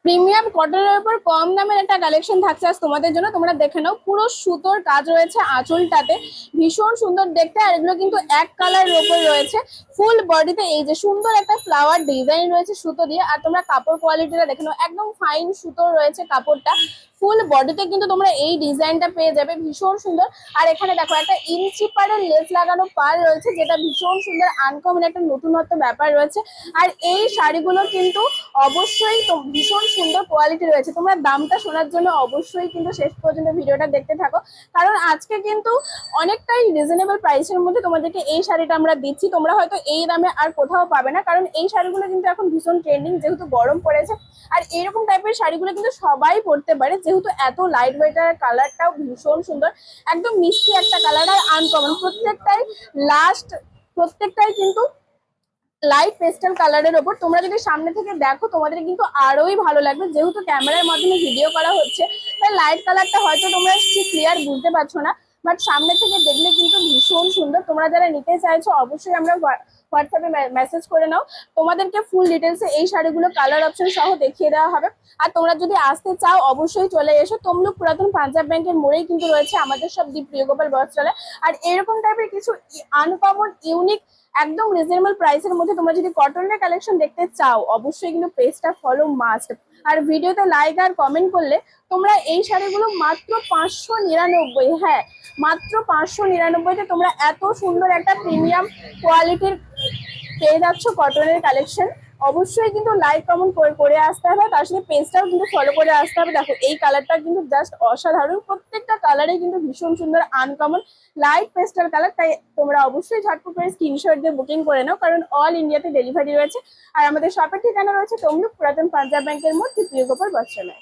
Premium কটনের উপর কম দামের একটা কালেকশন থাকছে আজ তোমাদের জন্য। তোমরা দেখে নাও, পুরো সুতোর কাজ রয়েছে আঁচলটাতে, ভীষণ সুন্দর দেখতে। আর এগুলো কিন্তু এক কালারের উপর রয়েছে। ফুল বডিতে এই যে সুন্দর একটা ফ্লাওয়ার ডিজাইন রয়েছে সুতো দিয়ে। আর তোমরা কাপড় কোয়ালিটিটা দেখে নাও, একদম ফাইন সুতো রয়েছে কাপড়টা। ফুল বডিতে কিন্তু তোমরা এই ডিজাইনটা পেয়ে যাবে, ভীষণ সুন্দর। আর এখানে দেখো একটা ইঞ্চি পাড়ের লেস লাগানো পার রয়েছে, যেটা ভীষণ সুন্দর, আনকমন একটা নতুনত্ব ব্যাপার রয়েছে। আর এই শাড়িগুলো কিন্তু অবশ্যই ভীষণ সুন্দর কোয়ালিটি রয়েছে। তোমরা দামটা শোনার জন্য অবশ্যই কিন্তু শেষ পর্যন্ত ভিডিওটা দেখতে থাকো, কারণ আজকে কিন্তু অনেকটাই রিজনেবল প্রাইসের মধ্যে তোমাদেরকে এই শাড়িটা আমরা দিচ্ছি। তোমরা হয়তো এই দামে আর কোথাও পাবে না, কারণ এই শাড়িগুলো কিন্তু এখন ভীষণ ট্রেন্ডিং, যেহেতু গরম পড়েছে। আর এইরকম টাইপের শাড়িগুলো কিন্তু সবাই পরতে পারে, যেহেতু এত লাইট ওয়েট। আর কালারটাও ভীষণ সুন্দর, একদম মিষ্টি একটা কালার আর আনকমন। প্রত্যেকটাই কিন্তু লাইট পেস্টাল কালারের ওপর। তোমরা যদি সামনে থেকে দেখো তোমাদের কিন্তু আরোই ভালো লাগবে, যেহেতু ক্যামেরার মাধ্যমে ভিডিও করা হচ্ছে তাই লাইট কালারটা হয়তো তোমরা ঠিক ক্লিয়ার বুঝতে পারছো না, বাট সামনে থেকে দেখলে কিন্তু ভীষণ সুন্দর। তোমরা যারা নিতে চাইছো অবশ্যই আমরা হোয়াটসঅ্যাপে মেসেজ করে নাও, তোমাদেরকে ফুল ডিটেলসে এই শাড়িগুলো কালার অপশন সহ দেখিয়ে দেওয়া হবে। আর তোমরা যদি আসতে চাও অবশ্যই চলে এসো। তমলুক পুরাতন পাঞ্জাব ব্যাংকের মোড়েই কিন্তু রয়েছে আমাদের সব দি প্রিয়গোপাল বস্ত্রালয়। আর এরকম টাইপের কিছু আনকমন ইউনিক একদম রিজনেবল প্রাইসের মধ্যে তোমরা যদি কটনের কালেকশন দেখতে চাও অবশ্যই কিন্তু পেজটা ফলো মাস্ট। আর ভিডিওতে লাইক আর কমেন্ট করলে তোমরা এই শাড়িগুলো মাত্র 599, হ্যাঁ মাত্র 599-তে তোমরা এত সুন্দর একটা প্রিমিয়াম কোয়ালিটির পেয়ে যাচ্ছ কটনের কালেকশন। অবশ্যই কিন্তু লাইক কমেন্ট করে আসতে হবে, তার সাথে পেজটাও কিন্তু ফলো করে আসতে হবে। দেখো এই কালারটা কিন্তু জাস্ট অসাধারণ, প্রত্যেকটা কালারে কিন্তু ভীষণ সুন্দর, আনকমন লাইট পেস্টাল কালার। তাই তোমরা অবশ্যই ঝটপট করে স্ক্রিনশট দিয়ে বুকিং করে নাও, কারণ অল ইন্ডিয়াতে ডেলিভারি রয়েছে। আর আমাদের শপের ঠিকানা রয়েছে তমলুক পুরাতন পাঞ্জাব ব্যাংকের মোড়, প্রিয়গোপাল বস্ত্রালয়।